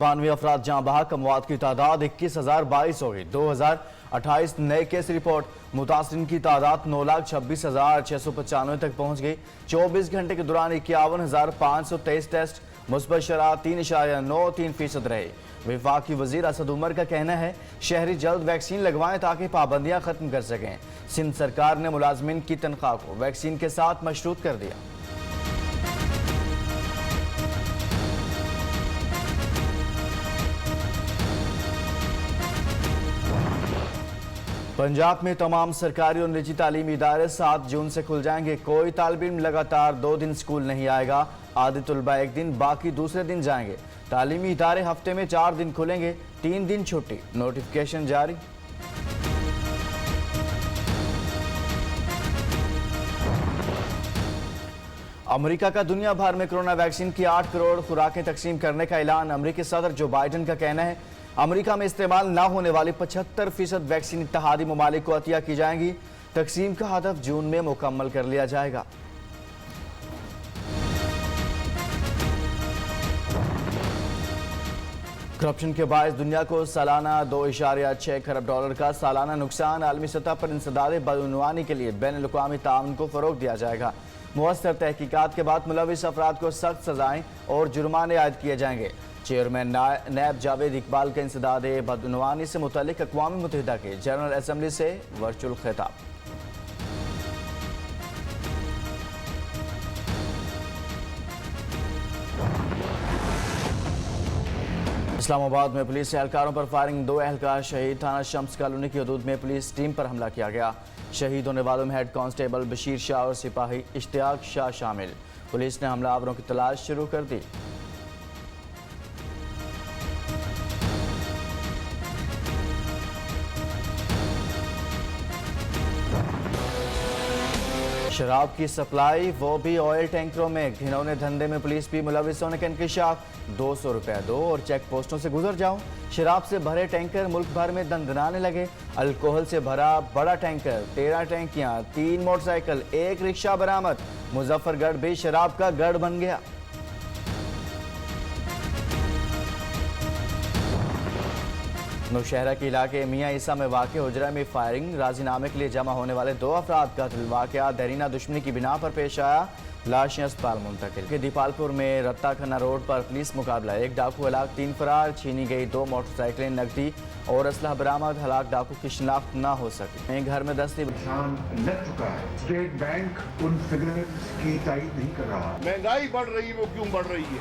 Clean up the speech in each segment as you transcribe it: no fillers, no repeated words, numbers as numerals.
92 अफराद जहां बहक, अमवात की तादाद 21,022 हो गई। 2028 नए केस रिपोर्ट, मुतासरीन की तादाद 9,26,695 तक पहुंच गई। 24 घंटे के दौरान 51,523 टेस्ट, मुस्बत शरह 3.93% रहे। वफाकी वजीर असद उमर का कहना है शहरी जल्द वैक्सीन लगवाएं ताकि पाबंदियां खत्म कर सकें। सिंध सरकार ने मुलाजमिन की तनख्वाह को वैक्सीन के साथ मशरूत कर दिया। पंजाब में तमाम सरकारी और निजी तालीमी इदारे 7 जून से खुल जाएंगे। कोई तालिब इल्म लगातार 2 दिन स्कूल नहीं आएगा। आधे तलबा एक दिन, बाकी दूसरे दिन जाएंगे। तालीमी इदारे हफ्ते में 4 दिन खुलेंगे, 3 दिन छुट्टी। नोटिफिकेशन जारी। अमेरिका का दुनिया भर में कोरोना वैक्सीन की 8 करोड़ खुराकें तकसीम करने का ऐलान। अमेरिकी सदर जो बाइडन का कहना है अमेरिका में इस्तेमाल न होने वाली 75% वैक्सीन इत्तेहादी ममालिक को अतिया की जाएंगी। तकसीम का हदफ जून में मुकम्मल कर लिया जाएगा। करप्शन के बायस दुनिया को सालाना 2.6 खरब डॉलर का सालाना नुकसान। आलमी सतह पर इंसदाद बदउनवानी के लिए बैन अल-अक़वामी ताउन को फरोग दिया जाएगा। मुअस्सर तहकीकात के बाद मुलविस अफराद को सख्त सजाएं और जुर्माने आयद किए जाएंगे। चेयरमैन नैब जावेद इकबाल के इंसदाद बदउनवानी से मुतल्लिक अक़वाम मुत्तहिदा के जनरल असम्बली से वर्चुअल खिताब। इस्लामाबाद में पुलिस एहलकारों पर फायरिंग, 2 एहलकार शहीद। थाना शम्स कॉलोनी की हदूद में पुलिस टीम पर हमला किया गया। शहीद होने वालों में हेड कांस्टेबल बशीर शाह और सिपाही इश्तियाक शाह शामिल। पुलिस ने हमलावरों की तलाश शुरू कर दी। शराब की सप्लाई, वो भी ऑयल टैंकरों में। घिनौने धंधे में पुलिस भी मुलविस होने का इंकशाफ। 200 रुपये दो और चेक पोस्टों से गुजर जाओ। शराब से भरे टैंकर मुल्क भर में दंदनाने लगे। अल्कोहल से भरा बड़ा टैंकर, 13 टैंकियां, 3 मोटरसाइकिल, 1 रिक्शा बरामद। मुजफ्फरगढ़ भी शराब का गढ़ बन गया। नौशहरा के इलाके मियाँ ईसा में वाक़ हुजरा में फायरिंग, राजीनामे के लिए जमा होने वाले 2 अफराद का वाक़या देरीना दुश्मनी की बिना पर पेश आया। लाशें अस्पताल मुंतकिल। दीपालपुर में रत्ता खन्ना रोड पर पुलिस मुकाबला, 1 डाकू हलाक, 3 फरार। छीनी गई 2 मोटरसाइकिलें, नकदी और असलहा बरामद। हलाक डाकू की शिनाख्त न हो सकी। घर में दस्ती लग चुका है। स्टेट बैंक उन फिगर्स की तायीद नहीं कर रहा। महंगाई बढ़ रही है, वो क्यों बढ़ रही है?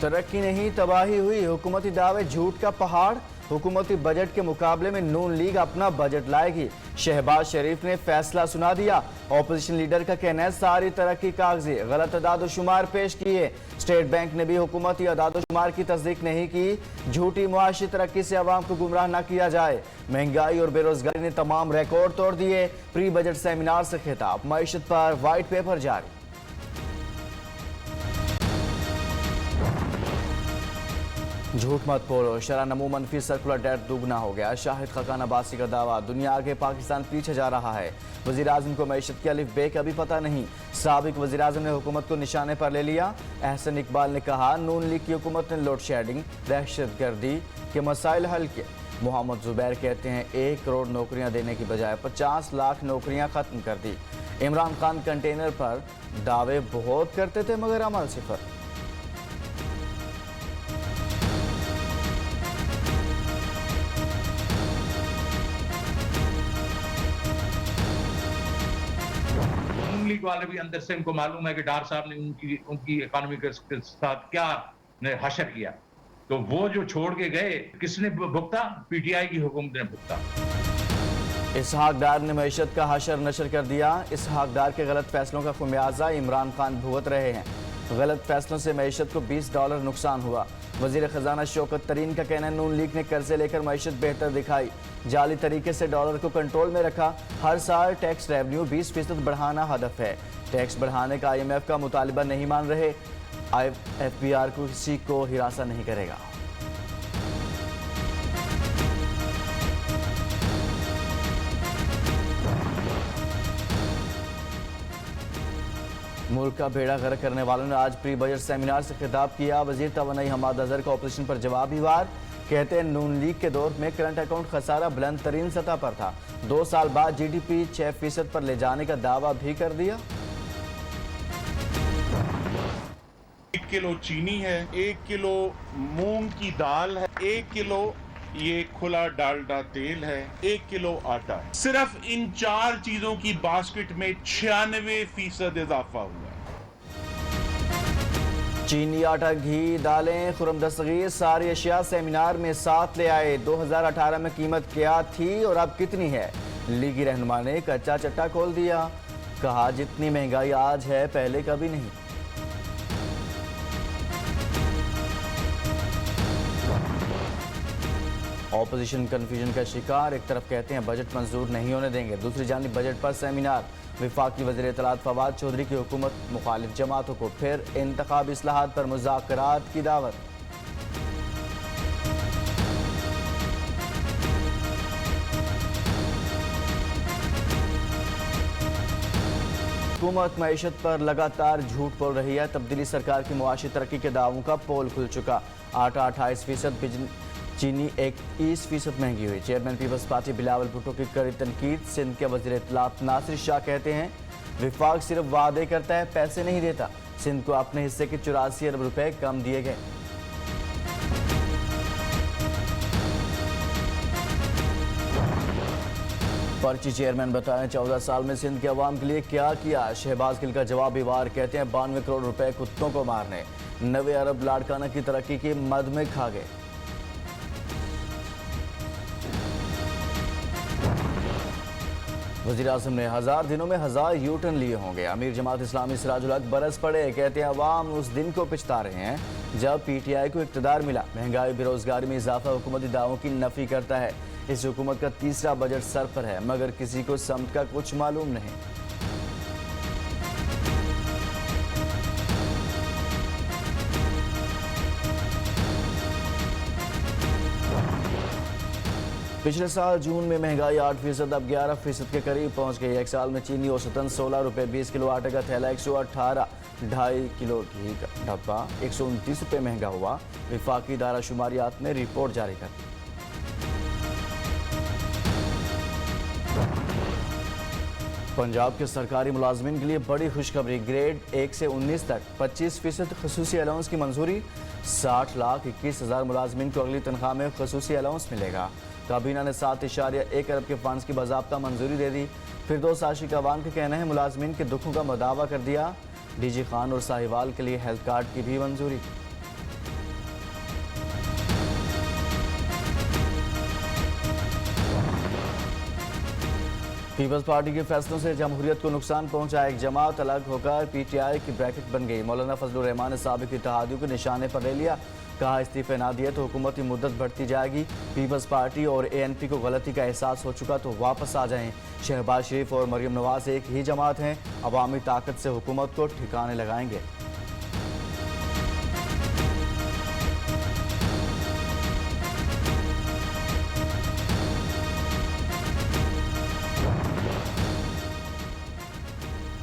तरक्की नहीं, तबाही हुई। हुकूमती दावे झूठ का पहाड़। हुकूमती बजट के मुकाबले में नून लीग अपना बजट लाएगी। शहबाज शरीफ ने फैसला सुना दिया। ऑपोजिशन लीडर का कहना है सारी तरक्की कागजी, गलत अदाद-ओ-शुमार पेश किए। स्टेट बैंक ने भी हुकूमती अदाद-ओ-शुमार की तस्दीक नहीं की। झूठी मुआशी तरक्की से अवाम को गुमराह न किया जाए। महंगाई और बेरोजगारी ने तमाम रिकॉर्ड तोड़ दिए। प्री बजट सेमिनार से खिताब। मईशत पर व्हाइट पेपर जारी। झूठ मत बोलो, शरह नमू मनफी सर्कुलर डेट दुगना हो गया। शाहिद खकान अब्बासी का दावा, दुनिया आगे पाकिस्तान पीछे जा रहा है। वज़ीर आज़म को मईशत के अलिफ बे का भी पता नहीं। साबिक वज़ीर आज़म ने हुकूमत को निशाने पर ले लिया। एहसन इकबाल ने कहा नून लीग की हुकूमत ने लोड शेडिंग, दहशतगर्दी के मसाइल हल किए। मोहम्मद जुबैर कहते हैं 1 करोड़ नौकरियां देने की बजाय 50 लाख नौकरियां खत्म कर दी। इमरान खान कंटेनर पर दावे बहुत करते थे मगर अमल सिफर। लीग वाले भी अंदर से उनको मालूम है कि डार साहब ने उनकी इकोनॉमी के साथ क्या हशर किया, तो वो जो छोड़ के गए किसने भुगता? पीटीआई की हुकूमत ने भुगता। इसहाक डार ने मईशत का हशर नशर कर दिया। इसहाक डार के गलत फैसलों का खुमियाजा इमरान खान भुगत रहे हैं। गलत फैसलों से मईशत को $20 नुकसान हुआ। वजीर खजाना शौकत तरीन का कहना है नून लीग ने कर्जे लेकर मईशत बेहतर दिखाई। जाली तरीके से डॉलर को कंट्रोल में रखा। हर साल टैक्स रेवेन्यू 20% बढ़ाना हदफ है। टैक्स बढ़ाने का IMF का मुतालिबा नहीं मान रहे। FBR को किसी को हिरासा नहीं करेगा। मुल्क का बेड़ा गर्क करने वालों ने आज प्री बजट सेमिनार से खिताब किया। वजीर तवानाई हमाद अजहर का ऑपोजिशन पर जवाबी वार। कहते हैं नून लीग के दौर में करंट अकाउंट खसारा बुलंद तरीन सतह पर था। 2 साल बाद GDP 6% पर ले जाने का दावा भी कर दिया। 1 किलो चीनी है, 1 किलो मूंग की दाल है, 1 किलो ये खुला डालडा तेल है, 1 किलो आटा है। सिर्फ इन 4 चीजों की बास्केट में 96% इजाफा हुआ है। चीनी, आटा, घी, दालें, खुरम दस्तगीर सारी अशिया सेमिनार में साथ ले आए। 2018 में कीमत क्या थी और अब कितनी है? लीगी रहनुमा ने कच्चा चट्टा खोल दिया। कहा जितनी महंगाई आज है पहले कभी नहीं। ऑपोजिशन कन्फ्यूजन का शिकार। एक तरफ कहते हैं बजट मंजूर नहीं होने देंगे, दूसरी जानिब बजट पर सेमिनार। विफाकी वज़ीर इत्तलात फवाद चौधरी की हुकूमत मुखालिफ जमातों को फिर इंतखाबी इस्लाहात पर मुज़ाकरात की दावत। हुकूमत मईशत पर लगातार झूठ बोल रही है। तब्दीली सरकार की मुआशी तरक्की के दावों का पोल खुल चुका। आटा 28%, चीनी 21% महंगी हुई। चेयरमैन पीपल्स पार्टी बिलावल भुट्टो की कड़ी तनकीद। सिंध के वज़ीर इत्तलात नासिर शाह कहते हैं विफाक सिर्फ वादे करता है, पैसे नहीं देता। सिंध को अपने हिस्से के 84 अरब रुपए कम दिए गए। पर्ची चेयरमैन बताएं 14 साल में सिंध के अवाम के लिए क्या किया। शहबाज गिल का जवाबी वार। कहते हैं 92 करोड़ रुपए कुत्तों को मारने, 90 अरब लाड़काना की तरक्की की मद में खा गए। वज़ीर आज़म ने 1000 दिनों में 1000 यूटर्न लिए होंगे। अमीर जमात इस्लामी सिराजुल हक बरस पड़े। कहते हैं अवाम उस दिन को पछता रहे हैं जब PTI को इक़्तिदार मिला। महंगाई, बेरोजगारी में इजाफा हुकूमती दावों की नफी करता है। इस हुकूमत का तीसरा बजट सर पर है मगर किसी को समत का कुछ मालूम नहीं। पिछले साल जून में महंगाई 8%, अब 11% के करीब पहुंच गई। एक साल में चीनी औसतन 16 रुपये, 20 किलो आटे का थैला 118, 2.5 किलो घी का डब्बा 129 रुपये महंगा हुआ। विफाकी दायरा शुमारियात ने रिपोर्ट जारी कर दी। पंजाब के सरकारी मुलाजमीन के लिए बड़ी खुशखबरी। ग्रेड 1 से 19 तक 25% खसूसी अलाउंस की मंजूरी। 60,21,000 मुलाजमीन को अगली तनख्वाह में खसूसी अलाउंस मिलेगा। काबीना ने 7.1 अरब के फंड्स की बाज़ाब्ता मंजूरी दे दी। फिरदौस आशिक अवान का कहना है मुलाजमीन के दुखों का मुदावा कर दिया। DG खान और साहिवाल के लिए हेल्थ कार्ड की भी मंजूरी। पीपल्स पार्टी के फैसलों से जमहूरियत को नुकसान पहुंचा। एक जमात अलग होकर PTI की ब्रैकेट बन गई। मौलाना फजलुर रहमान ने साबिक इत्तेहादियों को निशाने पर ले लिया। कहा इस्तीफे ना दिए तो हुकूमती मुद्दत बढ़ती जाएगी। पीपल्स पार्टी और ANP को गलती का एहसास हो चुका तो वापस आ जाएं। शहबाज शरीफ और मरियम नवाज एक ही जमात हैं। अवामी ताकत से हुकूमत को ठिकाने लगाएंगे।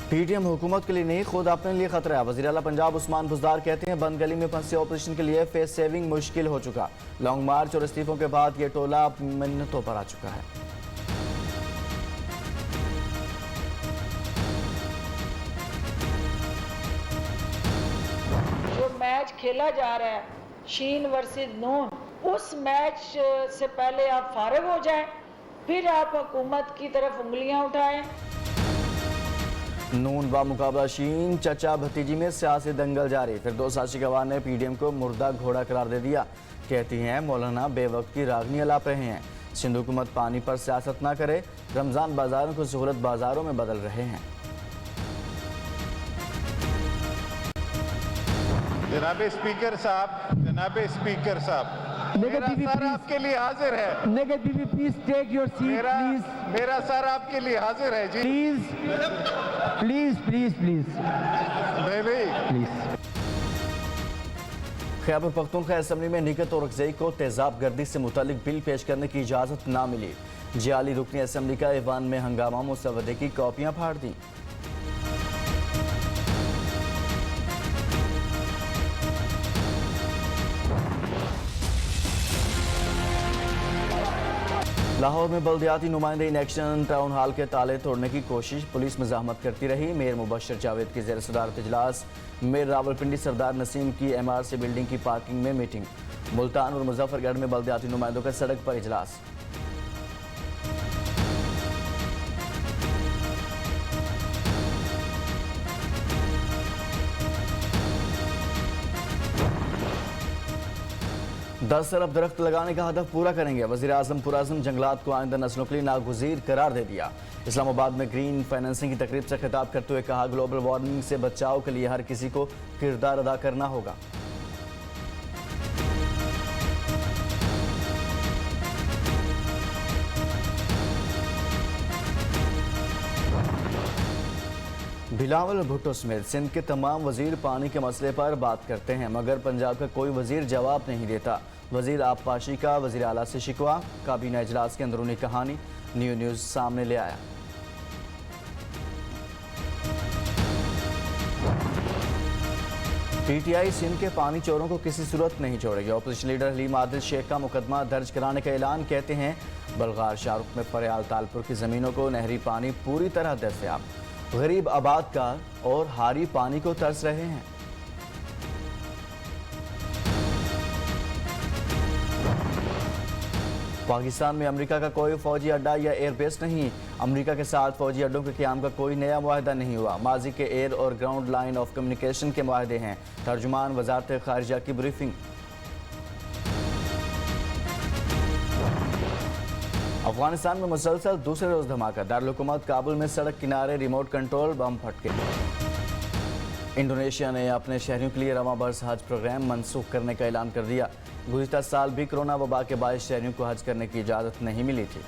PTM हुकूमत के लिए नहीं खुद अपने लिए खतरा है। वज़ीर आला पंजाब उस्मान बुज़दार कहते हैं बंद गली में फंसे ऑपोजिशन के लिए फेस सेविंग मुश्किल हो चुका। लॉन्ग मार्च और इस्तीफों के बाद ये टोला अब मिन्नतों पर आ चुका है। जो मैच खेला जा रहा है शीन वर्सेस नून, उस मैच से पहले आप फारिग हो जाएं, फिर आप हुकूमत की तरफ उंगलियां उठाएं। नून बा मुकाबला शीन, चचा भतीजी में सियासी दंगल जारी। फिरदौस आशिक अवान ने PDM को मुर्दा घोड़ा करार दे दिया। कहती हैं मौलाना बेवक्त की रागनी अलाप रहे हैं। सिंध हुकूमत पानी पर सियासत ना करे। रमजान बाजारों को सहूलत बाजारों में बदल रहे हैं। जनाब स्पीकर साहब, मेरा सर आपके लिए हाजिर है। Negative, please take your seat, please. मेरा सर आपके लिए हाजिर है जी। Please. नहीं खैबर पख्तूनख्वा असम्बली में निकत और रखजई को तेजाब गर्दी से मुतालिक बिल पेश करने की इजाज़त ना मिली। जाली रुकनी असम्बली का ऐवान में हंगामा, मुसवदे की कॉपियां फाड़ दी। लाहौर में बल्दियाती नुमाइंदे इन एक्शन टाउन हाल के ताले तोड़ने की कोशिश, पुलिस मज़ाहमत करती रही। मेयर मुबशर जावेद की ज़ेर सदारत इजलास। मेयर रावलपिंडी सरदार नसीम की MRC बिल्डिंग की पार्किंग में मीटिंग। मुल्तान और मुजफ्फरगढ़ में बल्दियाती नुमाइंदों का सड़क पर इजलास। दस अरब दरख्त लगाने का हदफ पूरा करेंगे। वज़ीर-ए-आज़म पुरअज़्म जंगलात को आइंदा नस्लों के लिए नागुज़ीर करार दे दिया। इस्लामाबाद में ग्रीन फाइनेंसिंग की तकरीब से खिताब करते हुए कहा, ग्लोबल वार्मिंग से बचाव के लिए हर किसी को किरदार अदा करना होगा। बिलावल भुट्टो समेत सिंध के तमाम वजीर पानी के मसले पर बात करते हैं, मगर पंजाब का कोई वजीर जवाब नहीं देता। वजीर आबपाशी का वजीर आला से शिकवा। काबीना इजलास की अंदरूनी कहानी न्यूज़ सामने ले आया। PTI सिंध के पानी चोरों को किसी सूरत नहीं छोड़ेगी। अपोजिशन लीडर हलीम आदिल शेख का मुकदमा दर्ज कराने का ऐलान। कहते हैं बलगार शाहरुख में फरियाल तालपुर की ज़मीनों को नहरी पानी पूरी तरह दस्तयाब। गरीब आबादकार और हारी पानी को तरस रहे हैं। पाकिस्तान में अमेरिका का कोई फौजी अड्डा या एयरबेस नहीं। अमेरिका के साथ फौजी अड्डों के क़याम का कोई नया मुआहदा नहीं हुआ। माजी के एयर और ग्राउंड लाइन ऑफ कम्युनिकेशन के मुआहदे हैं। तर्जुमान वजारत खारिजा की ब्रीफिंग। अफगानिस्तान में मुसलसल दूसरे रोज धमाका। दारुल हुकूमत काबुल में सड़क किनारे रिमोट कंट्रोल बम फटके। इंडोनेशिया ने अपने शहरियों के लिए रवां बरस हज प्रोग्राम मनसूख करने का ऐलान कर दिया। गुज़िश्ता साल भी कोरोना वबा के बायस शहरियों को हज करने की इजाज़त नहीं मिली थी।